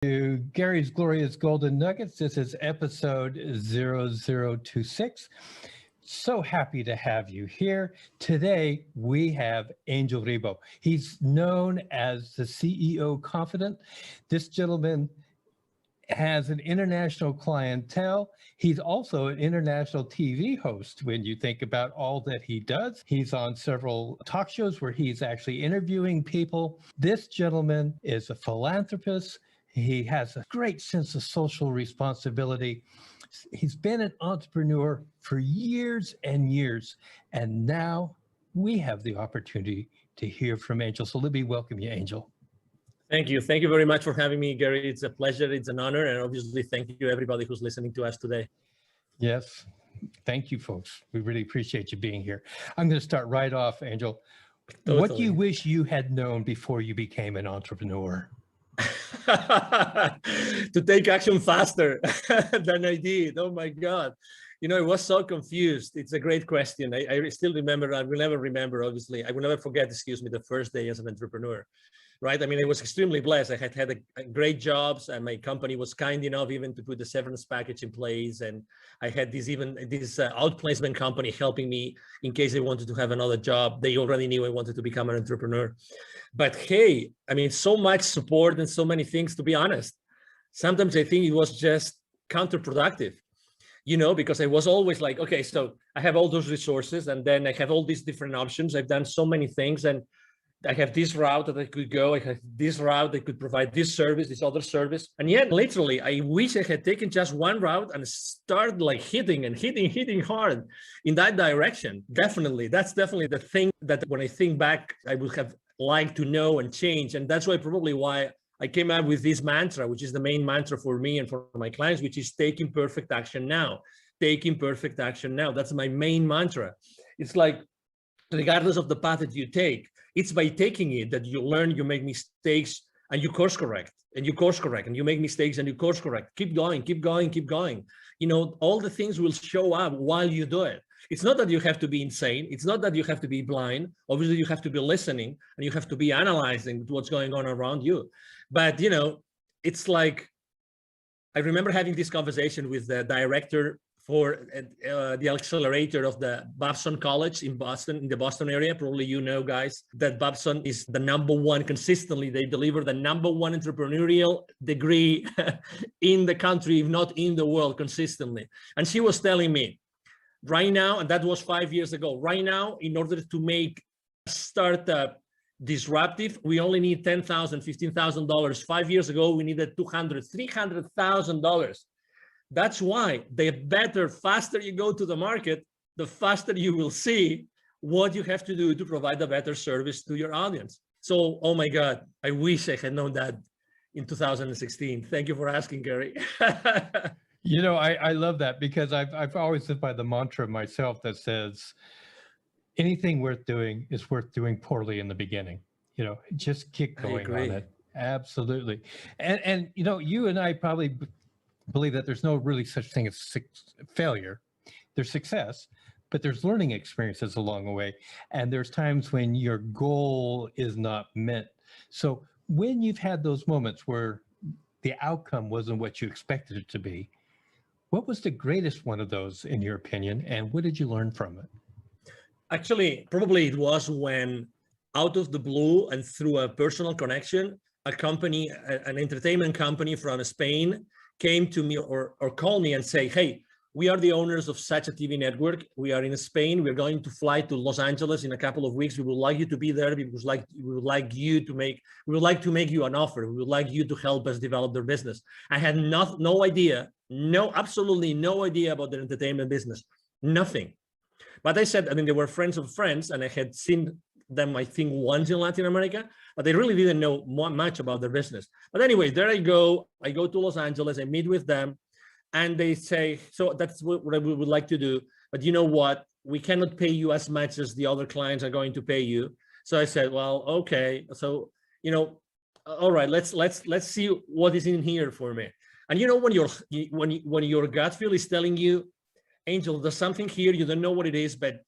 To Gary's Glorious Golden Nuggets. This is episode 0026. So happy to have you here. Today, we have Angel Ribo. He's known as the CEO Confidant. This gentleman has an international clientele. He's also an international TV host when you think about all that he does. He's on several talk shows where he's actually interviewing people. This gentleman is a philanthropist. He has a great sense of social responsibility. He's been an entrepreneur for years and years, and now we have the opportunity to hear from Angel. So let me welcome you, Angel. Thank you. Thank you very much for having me, Gary. It's a pleasure. It's an honor. And obviously, thank you, everybody who's listening to us today. Yes. Thank you, folks. We really appreciate you being here. I'm going to start right off, Angel. Totally. What do you wish you had known before you became an entrepreneur? To take action faster than I did. Oh my God. You know, I was so confused. It's a great question. I still remember, I will never remember, obviously. I will never forget, the first day as an entrepreneur, right? I mean, I was extremely blessed. I had a great jobs, and my company was kind enough even to put the severance package in place. And I had this outplacement company helping me in case I wanted to have another job. They already knew I wanted to become an entrepreneur. But hey, I mean, so much support and so many things, to be honest. Sometimes I think it was just counterproductive, you know, because I was always like, okay, so I have all those resources and then I have all these different options. I've done so many things and I have this route that I could go. I have this route that could provide this service, this other service. And yet, literally, I wish I had taken just one route and started like hitting hard in that direction. Definitely. That's definitely the thing that when I think back, I would have liked to know and change. And that's probably why I came out with this mantra, which is the main mantra for me and for my clients, which is taking perfect action now. Taking perfect action now. That's my main mantra. It's like, regardless of the path that you take, it's by taking it that you learn, you make mistakes, and you course correct, and you course correct, and you make mistakes and you course correct. Keep going, keep going, keep going. You know, all the things will show up while you do it. It's not that you have to be insane. It's not that you have to be blind. Obviously, you have to be listening and you have to be analyzing what's going on around you. But, you know, it's like, I remember having this conversation with the director for the accelerator of the Babson College in Boston, in the Boston area. Probably you know, guys, that Babson is the #1 consistently. They deliver the #1 entrepreneurial degree in the country, if not in the world, consistently. And she was telling me right now, and that was 5 years ago, right now, in order to make a startup disruptive, we only need $10,000, $15,000. 5 years ago, we needed $200,000, $300,000. That's why the faster you go to the market, the faster you will see what you have to do to provide a better service to your audience. So, oh my God, I wish I had known that in 2016. Thank you for asking, Gary. You know, I love that because I've always lived by the mantra myself that says, anything worth doing is worth doing poorly in the beginning. You know, just keep going on it. Absolutely. And you know, you and I probably believe that there's no really such thing as failure. There's success, but there's learning experiences along the way. And there's times when your goal is not met. So when you've had those moments where the outcome wasn't what you expected it to be, what was the greatest one of those in your opinion? And what did you learn from it? Actually, probably it was when out of the blue and through a personal connection, a company, an entertainment company from Spain came to me or called me and say, hey, we are the owners of such a TV network. We are in Spain. We're going to fly to Los Angeles in a couple of weeks. We would like you to be there because we would like to make you an offer. We would like you to help us develop their business. I had no idea, absolutely no idea about their entertainment business, nothing. But I said, I mean, they were friends of friends, and I had seen them, I think, once in Latin America, but they really didn't know much about their business. But anyway, there I go to Los Angeles, I meet with them, and they say, so that's what we would like to do. But you know what? We cannot pay you as much as the other clients are going to pay you. So I said, well, okay. So, you know, all right, let's see what is in here for me. And you know, when your gut feel is telling you, Angel, there's something here, you don't know what it is, but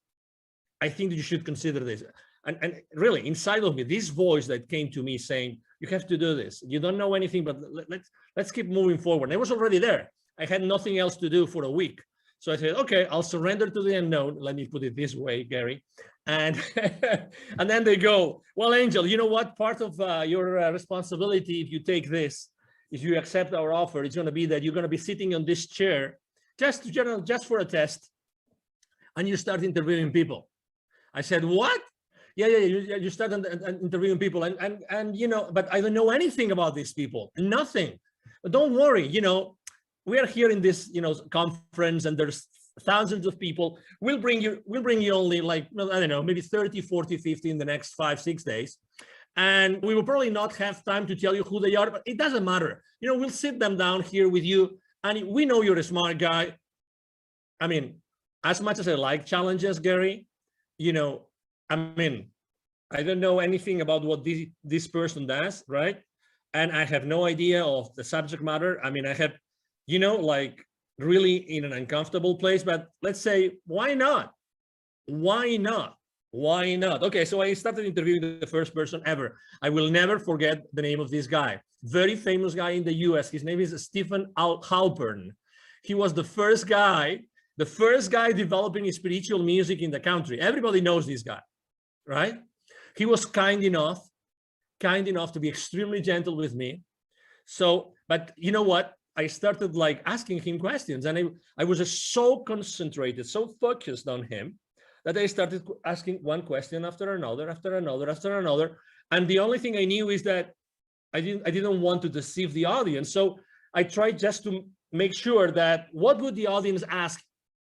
I think that you should consider this. And really, inside of me, this voice that came to me saying, You have to do this. You don't know anything, but let's keep moving forward. And I was already there. I had nothing else to do for a week. So I said, okay, I'll surrender to the unknown. Let me put it this way, Gary. And and then they go, well, Angel, you know what? Part of your responsibility, if you take this, if you accept our offer, it's going to be that you're going to be sitting on this chair just for a test, and you start interviewing people. I said, what? Yeah, you start interviewing people, and you know, but I don't know anything about these people, nothing. But don't worry, you know, we are here in this, you know, conference, and there's thousands of people. We'll bring you only like, I don't know, maybe 30, 40, 50 in the next 5, 6 days. And we will probably not have time to tell you who they are, but it doesn't matter. You know, we'll sit them down here with you, and we know you're a smart guy. I mean, as much as I like challenges, Gary, you know, I mean, I don't know anything about what this person does, right? And I have no idea of the subject matter. I mean, I have, you know, like really in an uncomfortable place, but let's say, why not? Why not? Why not? Okay, so I started interviewing the first person ever. I will never forget the name of this guy. Very famous guy in the US. His name is Stephen Halpern. He was the first guy developing spiritual music in the country. Everybody knows this guy, right? He was kind enough to be extremely gentle with me. So, but you know what? I started like asking him questions, and I was just so concentrated, so focused on him, that I started asking one question after another. And the only thing I knew is that I didn't want to deceive the audience. So I tried just to make sure that what would the audience ask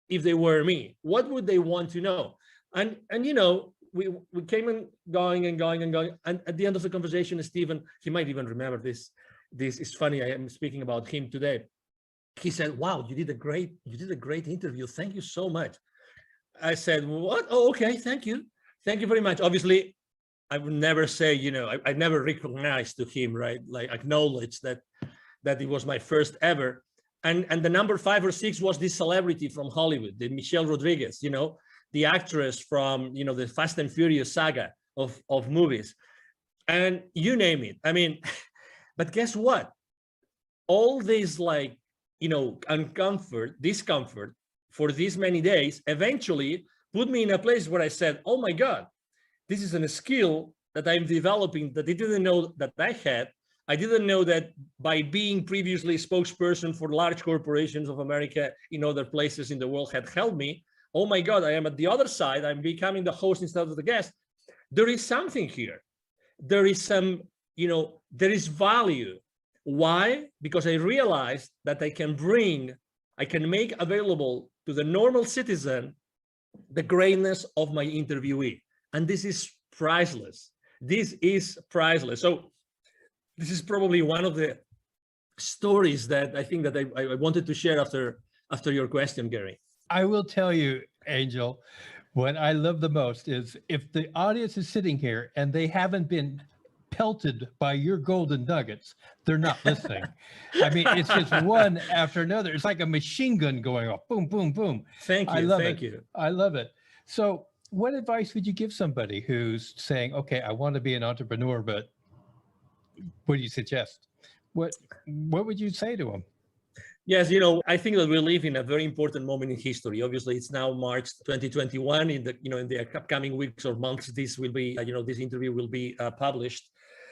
if they were me? What would they want to know? And you know, we came and going. And at the end of the conversation, Stephen, he might even remember this. This is funny. I am speaking about him today. He said, wow, you did a great interview. Thank you so much. I said, what? Oh, okay. Thank you. Thank you very much. Obviously, I would never say, you know, I never recognized to him, right? Like acknowledge that it was my first ever. And the number 5 or 6 was this celebrity from Hollywood, the Michelle Rodriguez, you know, the actress from, you know, the Fast and Furious saga of movies, and you name it. I mean, but guess what? All this, like, you know, discomfort for these many days eventually put me in a place where I said, oh my God, this is a skill that I'm developing that I didn't know that I had. I didn't know that by being previously spokesperson for large corporations of America in other places in the world had helped me. Oh my God, I am at the other side. I'm becoming the host instead of the guest. There is something here. There is some, you know, there is value. Why? Because I realized that I can make available to the normal citizen the greatness of my interviewee. And this is priceless. This is priceless. So this is probably one of the stories that I think that I wanted to share after your question, Gary. I will tell you, Angel, what I love the most is if the audience is sitting here and they haven't been pelted by your golden nuggets, they're not listening. I mean, it's just one after another. It's like a machine gun going off. Boom, boom, boom. Thank you. Thank you. I love it. So what advice would you give somebody who's saying, okay, I want to be an entrepreneur, but what do you suggest? What would you say to them? Yes, you know, I think that we live in a very important moment in history. Obviously, it's now March 2021. In the upcoming weeks or months, this will be, this interview will be published.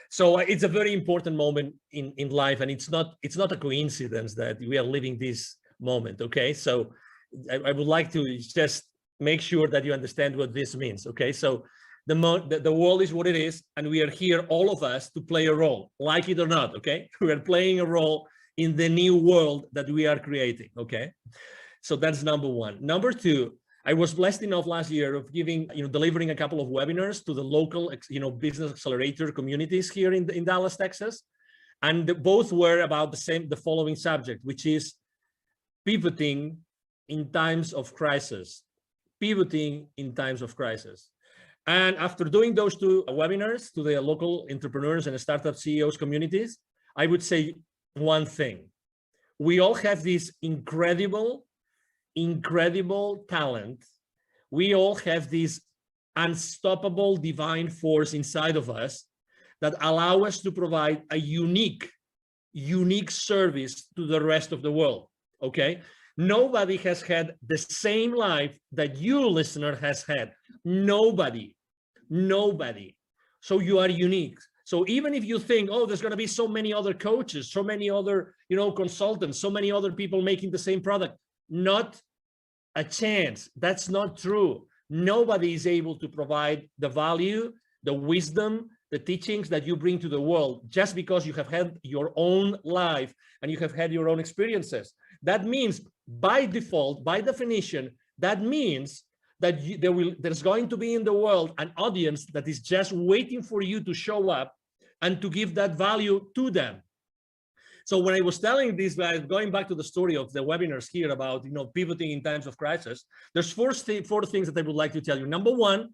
So it's a very important moment in life, and it's not a coincidence that we are living this moment. Okay, so I would like to just make sure that you understand what this means. Okay, so the world is what it is, and we are here, all of us, to play a role, like it or not. Okay, we are playing a role in the new world that we are creating. Okay, so that's number one. Number two, I was blessed enough last year of delivering a couple of webinars to the local, business accelerator communities here in Dallas, Texas, and both were about the following subject, which is pivoting in times of crisis. Pivoting in times of crisis. And after doing those two webinars to the local entrepreneurs and startup CEOs communities, I would say one thing: we all have this incredible talent. We all have this unstoppable divine force inside of us, that allow us to provide a unique service to the rest of the world, okay? Nobody has had the same life that you, listener, has had. Nobody. So you are unique. So even if you think, oh, there's going to be so many other coaches, so many other, consultants, so many other people making the same product, not a chance. That's not true. Nobody is able to provide the value, the wisdom, the teachings that you bring to the world just because you have had your own life and you have had your own experiences. That means by default, by definition, that means that there's going to be in the world an audience that is just waiting for you to show up and to give that value to them. So when I was telling these guys, going back to the story of the webinars here about, pivoting in times of crisis, there's four things that I would like to tell you. Number one,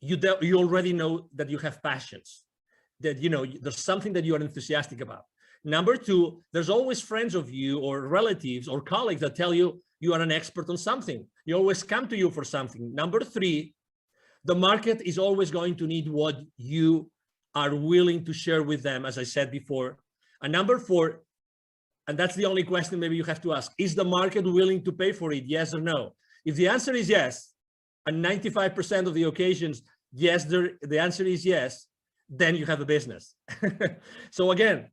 you already know that you have passions, that, there's something that you are enthusiastic about. Number two, there's always friends of you or relatives or colleagues that tell you you are an expert on something. You always come to you for something. Number three, the market is always going to need what you are willing to share with them, as I said before. And number four, and that's the only question maybe you have to ask, is the market willing to pay for it? Yes or no? If the answer is yes, and 95% of the occasions, yes, the answer is yes, then you have a business. So again,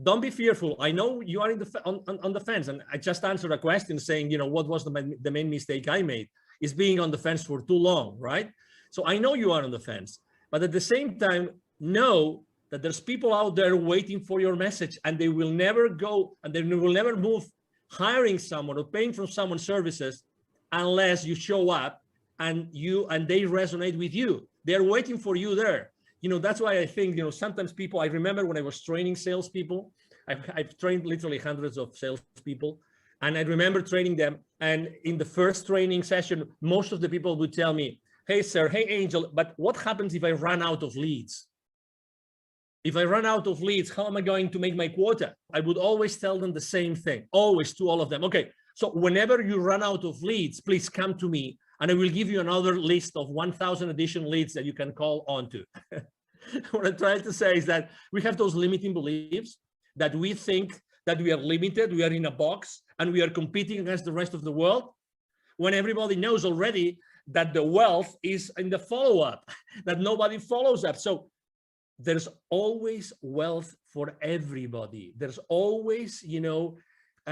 don't be fearful. I know you are on the fence, and I just answered a question saying, what was the main mistake I made is being on the fence for too long, right? So I know you are on the fence, but at the same time, know that there's people out there waiting for your message, and they will never go, and they will never move hiring someone or paying for someone's services unless you show up and they resonate with you. They're waiting for you there. That's why I think, sometimes people, I remember when I was training salespeople, I've trained literally hundreds of salespeople, and I remember training them. And in the first training session, most of the people would tell me, hey, sir, hey, Angel, but what happens if I run out of leads? If I run out of leads, how am I going to make my quota? I would always tell them the same thing, always, to all of them. Okay, so whenever you run out of leads, please come to me, and I will give you another list of 1,000 additional leads that you can call onto. What I'm trying to say is that we have those limiting beliefs that we think that we are limited, we are in a box, and we are competing against the rest of the world, when everybody knows already that the wealth is in the follow-up, that nobody follows up. So there's always wealth for everybody. There's always,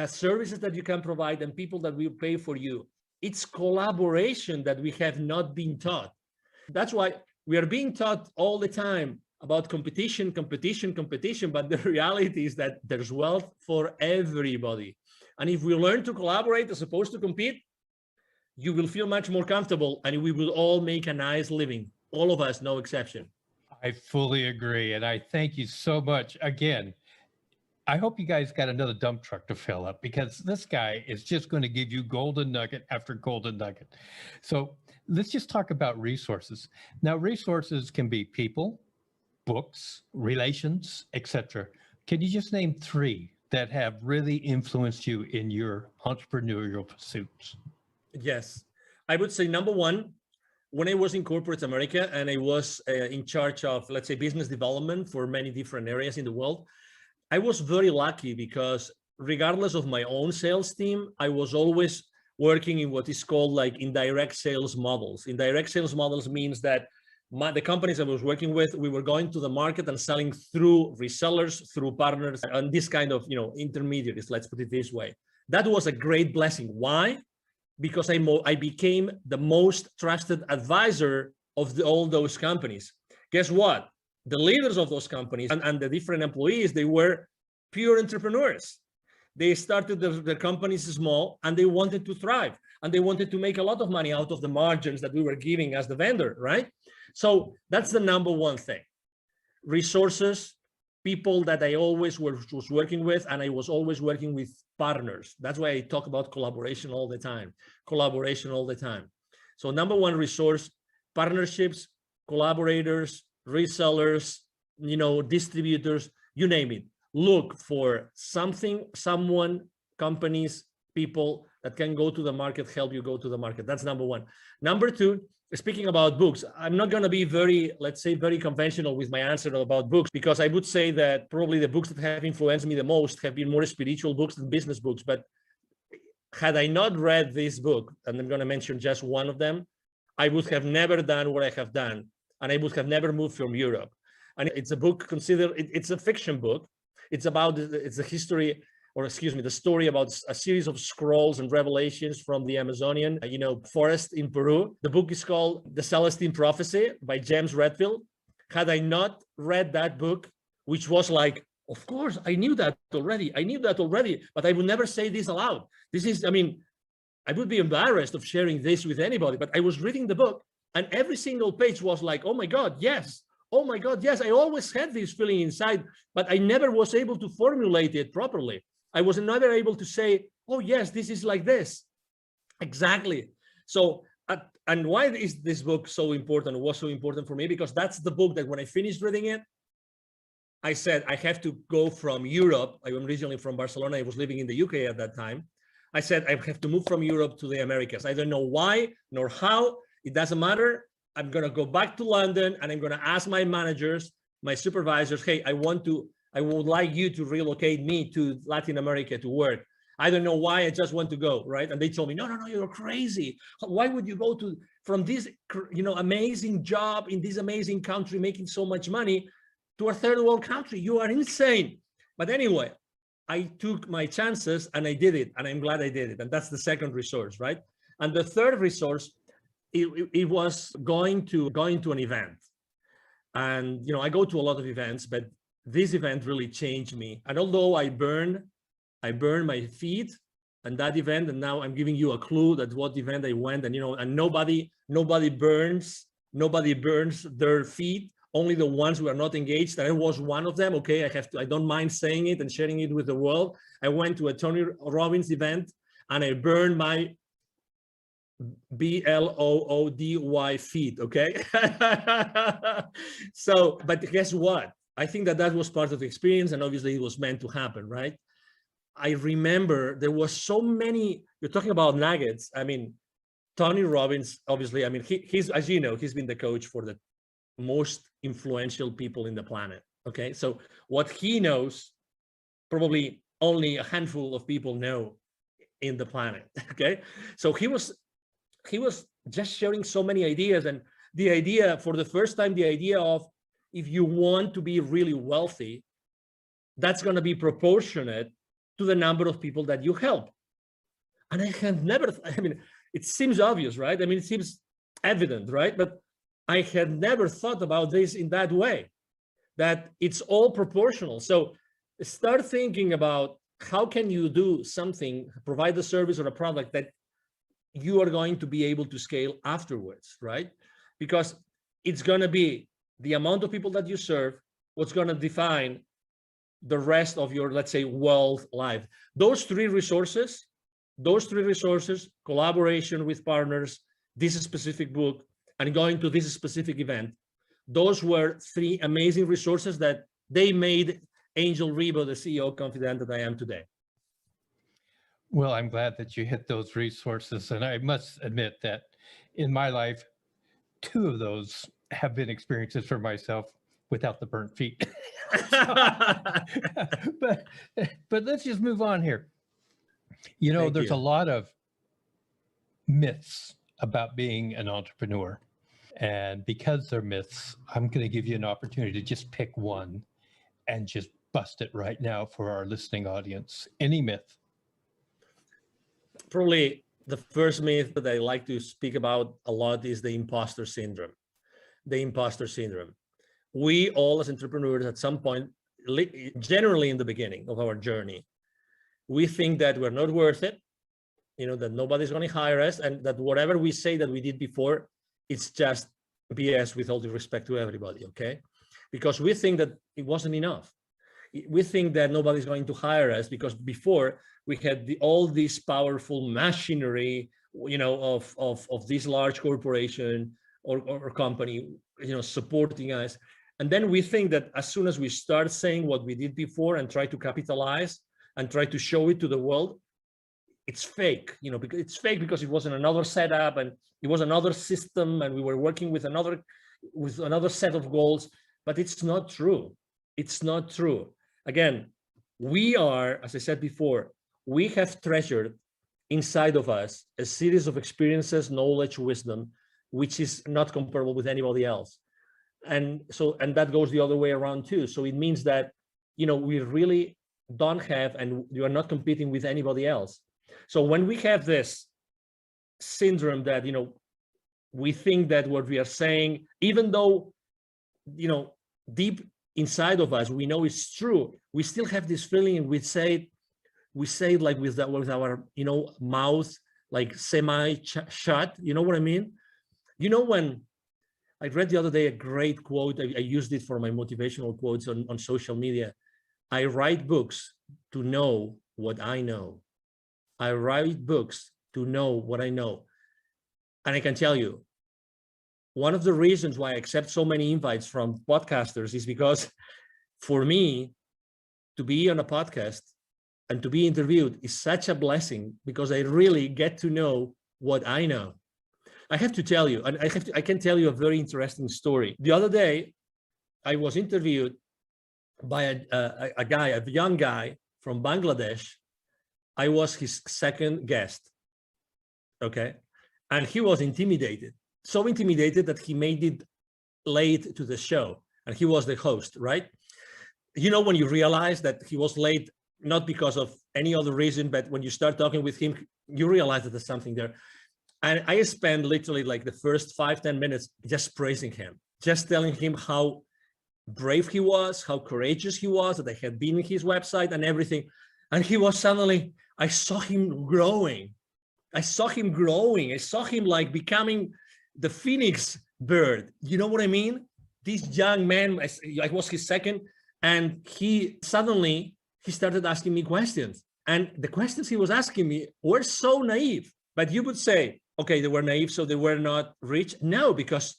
services that you can provide and people that will pay for you. It's collaboration that we have not been taught. That's why we are being taught all the time about competition, but the reality is that there's wealth for everybody. And if we learn to collaborate as opposed to compete, you will feel much more comfortable, and we will all make a nice living. All of us, no exception. I fully agree. And I thank you so much. Again, I hope you guys got another dump truck to fill up, because this guy is just going to give you golden nugget after golden nugget. So let's just talk about resources. Now, resources can be people, books, relations, etc. Can you just name three that have really influenced you in your entrepreneurial pursuits? Yes, I would say number one, when I was in corporate America and I was in charge of, let's say, business development for many different areas in the world, I was very lucky because regardless of my own sales team, I was always working in what is called like indirect sales models. Indirect sales models means that the companies I was working with, we were going to the market and selling through resellers, through partners, and this kind of, intermediaries, let's put it this way. That was a great blessing. Why? Because I became the most trusted advisor of all those companies. Guess what? The leaders of those companies and the different employees, they were pure entrepreneurs. They started their companies small, and they wanted to thrive, and they wanted to make a lot of money out of the margins that we were giving as the vendor, right? So that's the number one thing. Resources, people that I always was working with, and I was always working with partners. That's why I talk about collaboration all the time. So number one, resource, partnerships, collaborators, resellers, distributors, you name it. Look for something, someone, companies, people that can go to the market, help you go to the market. That's number one. Number two, speaking about books, I'm not going to be very, let's say, very conventional with my answer about books, because I would say that probably the books that have influenced me the most have been more spiritual books than business books. But had I not read this book, and I'm going to mention just one of them, I would have never done what I have done, and I would have never moved from Europe. And it's a book considered, it's a fiction book. It's about, it's a history, or excuse me, the story about a series of scrolls and revelations from the Amazonian, forest in Peru. The book is called The Celestine Prophecy by James Redfield. Had I not read that book, which was like, of course, I knew that already, but I would never say this aloud. This is, I would be embarrassed of sharing this with anybody, but I was reading the book and every single page was like, oh my God, yes. Oh my God, yes. I always had this feeling inside, but I never was able to formulate it properly. I was never able to say, oh yes, this is like this. Exactly. So, and why is this book so important? It was so important for me because that's the book that when I finished reading it, I said, I have to go from Europe. I am originally from Barcelona. I was living in the UK at that time. I said, I have to move from Europe to the Americas. I don't know why nor how. It doesn't matter. I'm going to go back to London and I'm going to ask my managers, my supervisors, hey, I would like you to relocate me to Latin America to work. I don't know why, I just want to go, right? And they told me, no, you're crazy. Why would you go from this, amazing job in this amazing country, making so much money, to a third world country? You are insane. But anyway, I took my chances and I did it, and I'm glad I did it. And that's the second resource, right? And the third resource, it was going to an event. And I go to a lot of events, but this event really changed me. And although I burned my feet and that event, and now I'm giving you a clue that what event I went, and and nobody burns their feet, only the ones who are not engaged. And I was one of them. Okay, I don't mind saying it and sharing it with the world. I went to a Tony Robbins event and I burned my BLOODY feet. Okay. So, but guess what? I think that was part of the experience, and obviously it was meant to happen, right? I remember there was so many, you're talking about nuggets. Tony Robbins, obviously, he's, as you know, he's been the coach for the most influential people in the planet. Okay. So what he knows, probably only a handful of people know in the planet. Okay. So he was just sharing so many ideas, and the idea for the first time, the idea of, if you want to be really wealthy, that's going to be proportionate to the number of people that you help. And I had never, it seems obvious, right? It seems evident, right? But I had never thought about this in that way, that it's all proportional. So start thinking about how can you do something, provide a service or a product that you are going to be able to scale afterwards, right? Because it's going to be the amount of people that you serve, what's going to define the rest of your, let's say, wealth life. Those three resources, collaboration with partners, this specific book, and going to this specific event, those were three amazing resources that they made Angel Ribo the CEO Confidant that I am today. Well, I'm glad that you hit those resources. And I must admit that in my life, two of those have been experiences for myself without the burnt feet. but let's just move on here. There's a lot of myths about being an entrepreneur. And because they're myths, I'm going to give you an opportunity to just pick one and just bust it right now for our listening audience. Any myth? Probably the first myth that I like to speak about a lot is the imposter syndrome. The imposter syndrome. We all as entrepreneurs at some point, generally in the beginning of our journey, we think that we're not worth it, that nobody's going to hire us, and that whatever we say that we did before, it's just BS, with all due respect to everybody, okay? Because we think that it wasn't enough. We think that nobody's going to hire us because before we had all this powerful machinery, of this large corporation or company, supporting us. And then we think that as soon as we start saying what we did before and try to capitalize and try to show it to the world, it's fake, because it's fake because it was in another setup and it was another system and we were working with another set of goals, but it's not true. It's not true. Again, we are, as I said before, we have treasured inside of us a series of experiences, knowledge, wisdom, which is not comparable with anybody else. And that goes the other way around too. So it means that, we really don't have, and you are not competing with anybody else. So when we have this syndrome that, we think that what we are saying, even though, deep inside of us, we know it's true, we still have this feeling, and we say it like with our, mouth, like semi-shut, you know what I mean? When I read the other day a great quote, I used it for my motivational quotes on social media. I write books to know what I know. I write books to know what I know. And I can tell you, one of the reasons why I accept so many invites from podcasters is because for me to be on a podcast and to be interviewed is such a blessing, because I really get to know what I know. I have to tell you, and I can tell you a very interesting story. The other day, I was interviewed by a young guy from Bangladesh. I was his second guest, okay? And he was intimidated, so intimidated that he made it late to the show, and he was the host, right? When you realize that he was late, not because of any other reason, but when you start talking with him, you realize that there's something there. And I spent literally like the first 5-10 minutes just praising him, just telling him how brave he was, how courageous he was, that I had been in his website and everything. And he was suddenly, I saw him growing. I saw him like becoming the phoenix bird. You know what I mean? This young man, I was his second, and he started asking me questions. And the questions he was asking me were so naive. But you would say, okay, they were naive, so they were not rich. No, because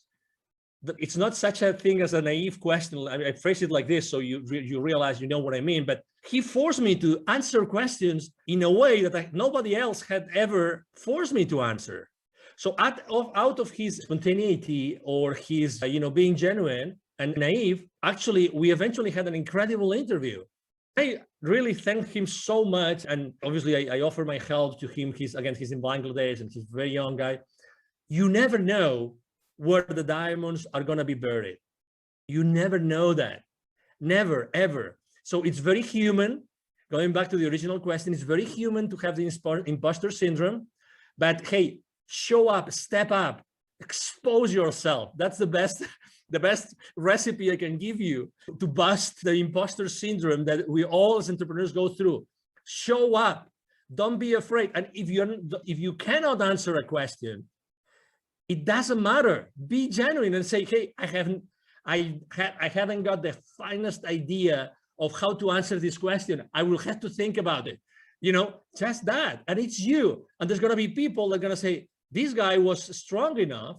it's not such a thing as a naive question. I phrase it like this, so you realize you know what I mean. But he forced me to answer questions in a way that nobody else had ever forced me to answer. So out of his spontaneity or his, being genuine and naive, actually, we eventually had an incredible interview. I really thank him so much. And obviously I offer my help to him. He's in Bangladesh and he's a very young guy. You never know where the diamonds are going to be buried. You never know that. Never, ever. So it's very human. Going back to the original question, it's very human to have the imposter syndrome. But hey, show up, step up, expose yourself. That's the best recipe I can give you to bust the imposter syndrome that we all as entrepreneurs go through. Show up. Don't be afraid. And if you cannot answer a question, it doesn't matter. Be genuine and say, hey, I haven't got the finest idea of how to answer this question. I will have to think about it. Just that. And it's you. And there's going to be people that are going to say, this guy was strong enough,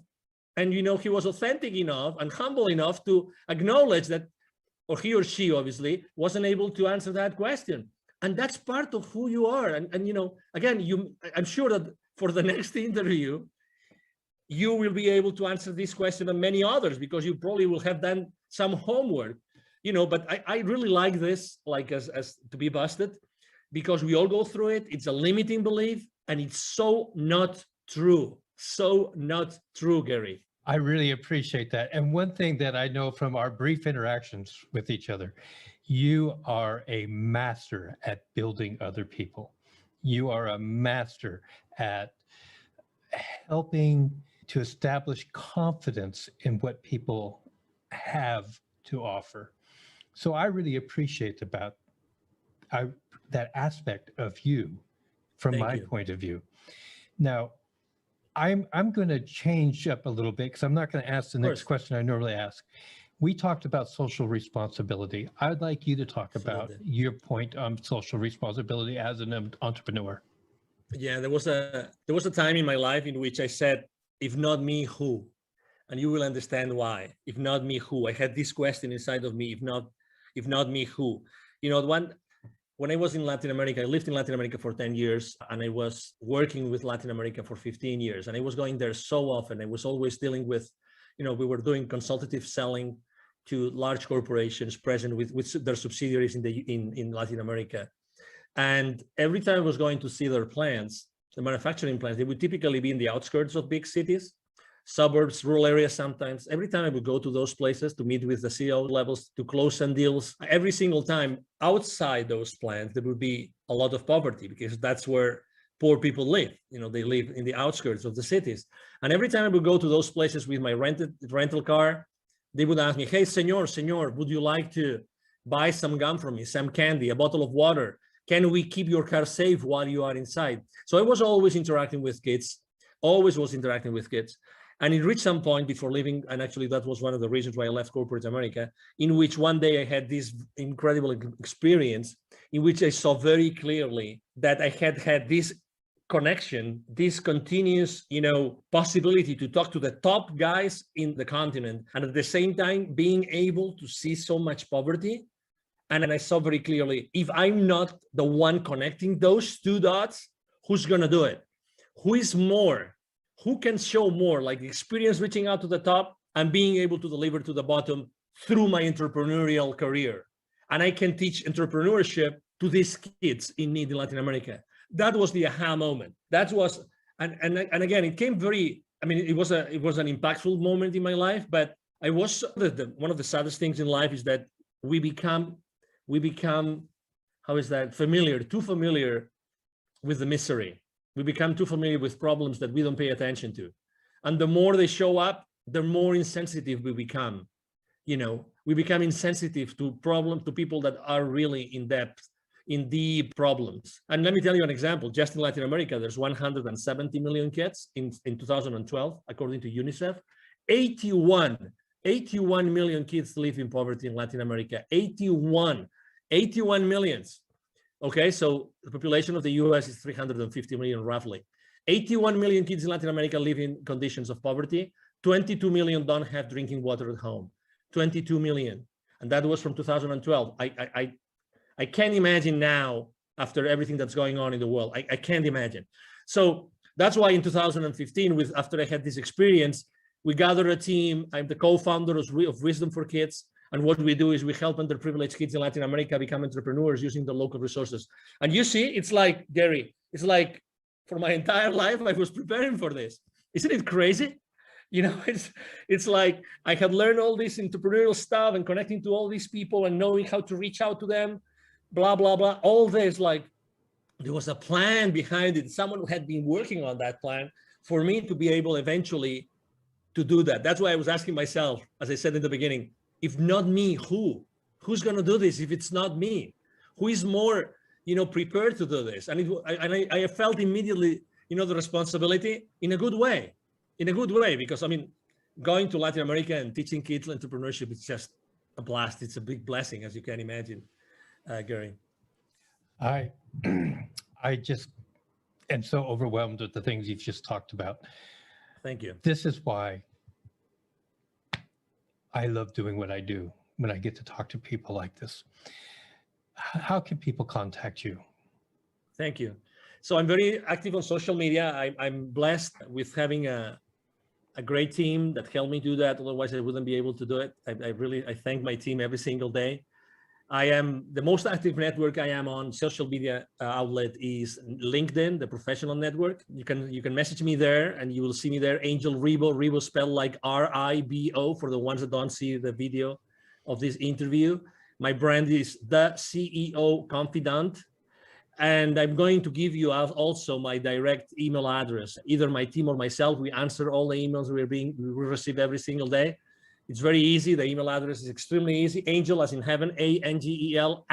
and he was authentic enough and humble enough to acknowledge that, or he or she obviously wasn't able to answer that question. And that's part of who you are. And again, I'm sure that for the next interview, you will be able to answer this question and many others, because you probably will have done some homework, but I really like this, like as to be busted, because we all go through it. It's a limiting belief, and it's so not true. So not true, Gary. I really appreciate that. And one thing that I know from our brief interactions with each other, you are a master at building other people. You are a master at helping to establish confidence in what people have to offer. So I really appreciate that aspect of you from my point of view. Now, I'm going to change up a little bit, because I'm not going to ask the next question I normally ask. We talked about social responsibility. I'd like you to talk about your point on social responsibility as an entrepreneur. Yeah, there was a time in my life in which I said, if not me, who? And you will understand why. If not me, who? I had this question inside of me, if not me, who? When when I was in Latin America, I lived in Latin America for 10 years, and I was working with Latin America for 15 years. And I was going there so often. I was always dealing with, we were doing consultative selling to large corporations present with their subsidiaries in Latin America. And every time I was going to see their plants, the manufacturing plants, they would typically be in the outskirts of big cities, suburbs, rural areas sometimes. Every time I would go to those places to meet with the CEO levels, to close some deals, every single time outside those plants, there would be a lot of poverty, because that's where poor people live. They live in the outskirts of the cities. And every time I would go to those places with my rental car, they would ask me, hey, senor, would you like to buy some gum from me, some candy, a bottle of water? Can we keep your car safe while you are inside? So I was always interacting with kids, always was interacting with kids. And it reached some point before leaving, and actually that was one of the reasons why I left corporate America, in which one day I had this incredible experience in which I saw very clearly that I had this connection, this continuous, possibility to talk to the top guys in the continent, and at the same time being able to see so much poverty. And I saw very clearly, if I'm not the one connecting those two dots, who's going to do it? Who is more? Who can show more, like the experience reaching out to the top and being able to deliver to the bottom through my entrepreneurial career? And I can teach entrepreneurship to these kids in need in Latin America. That was the aha moment. That was, and again, it came very, it was an impactful moment in my life, but I was, one of the saddest things in life is that we become, how is that, too familiar with the misery. We become too familiar with problems that we don't pay attention to. And the more they show up, the more insensitive we become. We become insensitive to people that are really in depth, in deep problems. And let me tell you an example. Just in Latin America, there's 170 million kids in 2012, according to UNICEF. 81 million kids live in poverty in Latin America. 81 millions. Okay, so the population of the US is 350 million roughly. 81 million kids in Latin America live in conditions of poverty. 22 million don't have drinking water at home. 22 million. And that was from 2012. I can't imagine now, after everything that's going on in the world, I can't imagine. So that's why in 2015, after I had this experience, we gathered a team. I'm the co-founder of Wisdom for Kids. And what we do is we help underprivileged kids in Latin America become entrepreneurs using the local resources. And you see, it's like, Gary, it's like for my entire life, I was preparing for this. Isn't it crazy? It's like I had learned all this entrepreneurial stuff and connecting to all these people and knowing how to reach out to them, blah, blah, blah. All this, like, there was a plan behind it. Someone had been working on that plan for me to be able eventually to do that. That's why I was asking myself, as I said in the beginning, if not me, who? Who's going to do this if it's not me? Who is more, prepared to do this? And I felt immediately, the responsibility in a good way, because going to Latin America and teaching kids entrepreneurship is just a blast. It's a big blessing, as you can imagine, Gary. I just am so overwhelmed with the things you've just talked about. Thank you. This is why I love doing what I do when I get to talk to people like this. How can people contact you? Thank you. So I'm very active on social media. I'm blessed with having a great team that helped me do that. Otherwise, I wouldn't be able to do it. I thank my team every single day. I am the most active network I am on social media outlet is LinkedIn, the professional network. You can message me there and you will see me there. Angel Ribo, Ribo spelled like R-I-B-O for the ones that don't see the video of this interview. My brand is the CEO Confidant. And I'm going to give you also my direct email address. Either my team or myself, we answer all the emails we receive every single day. It's very easy. The email address is extremely easy. Angel, as in heaven, A-N-G-E-L,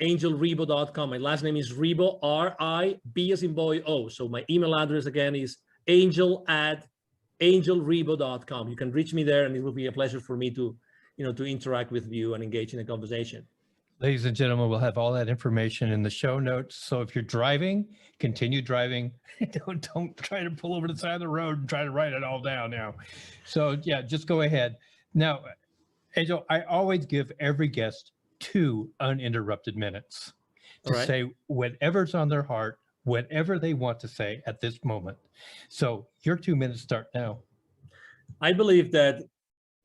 @angelribo.com. My last name is Ribo, R-I-B as in boy, O. So my email address again is angel@angelribo.com. You can reach me there, and it will be a pleasure for me to interact with you and engage in a conversation. Ladies and gentlemen, we'll have all that information in the show notes. So if you're driving, continue driving. Don't try to pull over to the side of the road and try to write it all down now. So yeah, just go ahead. Now, Angel, I always give every guest 2 uninterrupted minutes. to right. say whatever's on their heart, whatever they want to say at this moment. So your 2 minutes start now. I believe that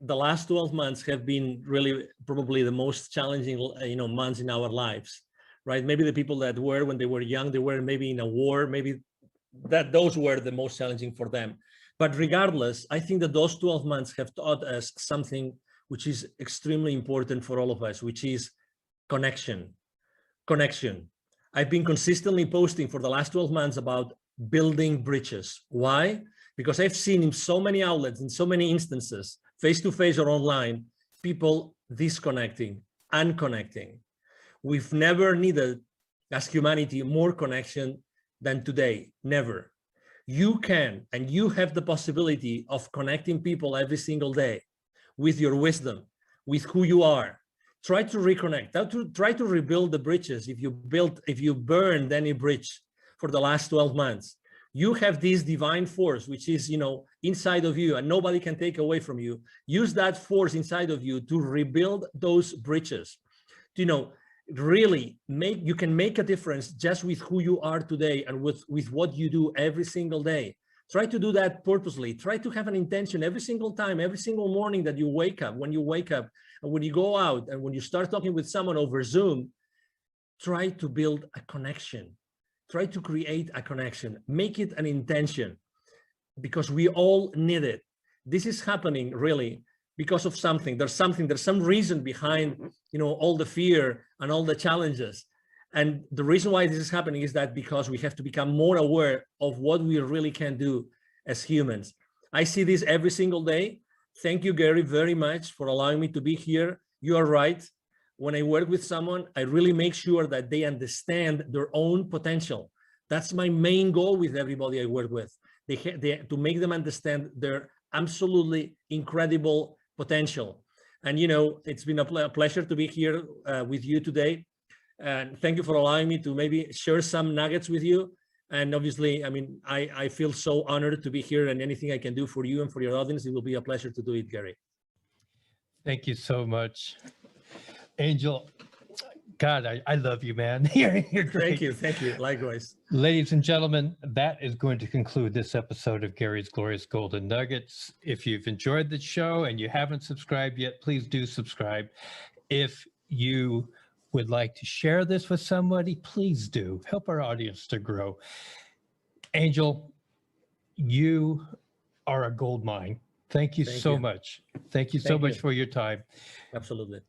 the last 12 months have been really probably the most challenging, months in our lives, right? Maybe the people that were when they were young, they were maybe in a war, maybe that those were the most challenging for them. But regardless, I think that those 12 months have taught us something which is extremely important for all of us, which is connection. Connection. I've been consistently posting for the last 12 months about building bridges. Why? Because I've seen in so many outlets, in so many instances, face-to-face or online, people disconnecting, unconnecting. We've never needed, as humanity, more connection than today. Never. You can, and you have the possibility of connecting people every single day with your wisdom, with who you are. Try to reconnect, try to rebuild the bridges. If you burned any bridge for the last 12 months, you have this divine force, which is, inside of you and nobody can take away from you. Use that force inside of you to rebuild those bridges. Really you can make a difference just with who you are today and with what you do every single day. Try to do that purposely. Try to have an intention every single time, every single morning that you wake up, when you wake up and when you go out and when you start talking with someone over Zoom. Try to build a connection. Try to create a connection. Make it an intention, because we all need it. This is happening really because of something. There's some reason behind, all the fear and all the challenges. And the reason why this is happening is that because we have to become more aware of what we really can do as humans. I see this every single day. Thank you, Gary, very much for allowing me to be here. You are right. When I work with someone, I really make sure that they understand their own potential. That's my main goal with everybody I work with. To make them understand their absolutely incredible potential. And, it's been a pleasure to be here with you today. And thank you for allowing me to maybe share some nuggets with you. And obviously, I feel so honored to be here, and anything I can do for you and for your audience, it will be a pleasure to do it, Gary. Thank you so much, Angel. God, I love you, man. You're great. Thank you. Likewise. Ladies and gentlemen, that is going to conclude this episode of Gary's Glorious Golden Nuggets. If you've enjoyed the show and you haven't subscribed yet, please do subscribe. If you would like to share this with somebody, please do. Help our audience to grow. Angel, you are a gold mine. Thank you so much. Thank you so much for your time. Absolutely.